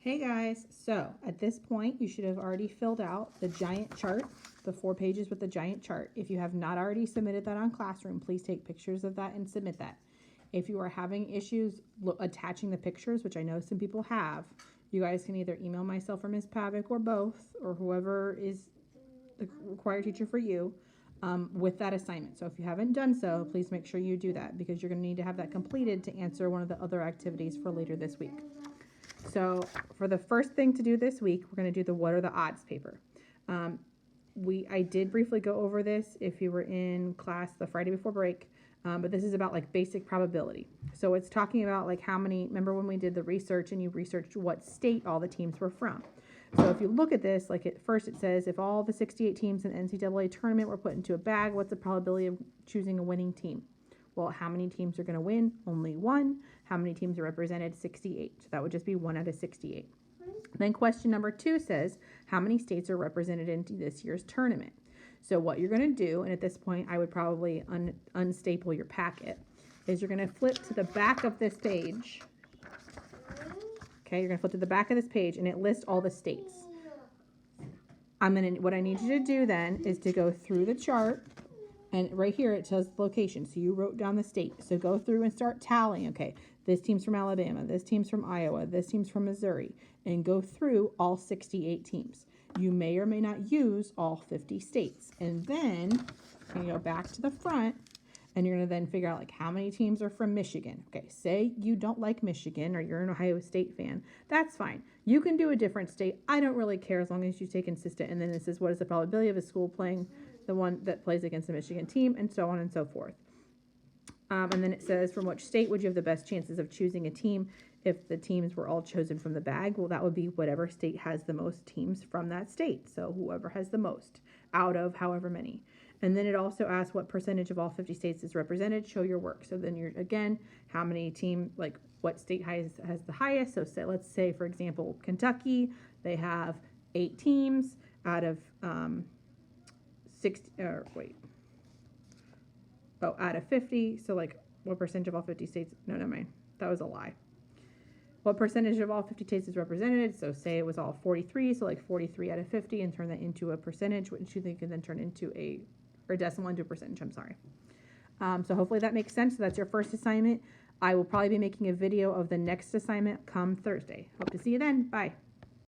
Hey guys, so at this point you should have already filled out the giant chart, the 4 pages with the giant chart. If you have not already submitted that on Classroom, please take pictures of that and submit that. If you are having issues attaching the pictures, which I know some people have, you guys can either email myself or Ms. Pavick or both, or whoever is the required teacher for you with that assignment. So if you haven't done so, please make sure you do that because you're going to need to have that completed to answer one of the other activities for later this week. So for the first thing to do this week, we're going to do the what are the odds paper. I did briefly go over this if you were in class the Friday before break, but this is about like basic probability. So it's talking about like how many, remember when we did the research and you researched what state all the teams were from. So if you look at this, like at first it says if all the 68 teams in the NCAA tournament were put into a bag, what's the probability of choosing a winning team? Well, how many teams are going to win? Only one. How many teams are represented? 68. So that would just be 1 out of 68. Then question number 2 says, how many states are represented in this year's tournament? So what you're going to do, and at this point I would probably unstaple your packet, is you're going to flip to the back of this page. Okay, you're going to flip to the back of this page and it lists all the states. What I need you to do then is to go through the chart. And right here, it tells the location. So you wrote down the state. So go through and start tallying. Okay, this team's from Alabama. This team's from Iowa. This team's from Missouri. And go through all 68 teams. You may or may not use all 50 states. And then you go back to the front. And you're going to then figure out like how many teams are from Michigan. Okay, say you don't like Michigan or you're an Ohio State fan. That's fine. You can do a different state. I don't really care as long as you stay consistent. And then it says what is the probability of a school playing the one that plays against the Michigan team, and so on and so forth. And then it says from which state would you have the best chances of choosing a team if the teams were all chosen from the bag? Well, that would be whatever state has the most teams from that state. So whoever has the most out of however many. And then it also asks what percentage of all 50 states is represented. Show your work. So then you're, again, how many team, like what state has the highest. So let's say, for example, Kentucky, they have 8 teams out of out of 50. So like what percentage of all 50 states? No, never mind. That was a lie. What percentage of all 50 states is represented? So say it was all 43. So like 43 out of 50 and turn that into a percentage, which you think can then turn into a decimal into a percentage. I'm sorry. So hopefully that makes sense. So that's your first assignment. I will probably be making a video of the next assignment come Thursday. Hope to see you then. Bye.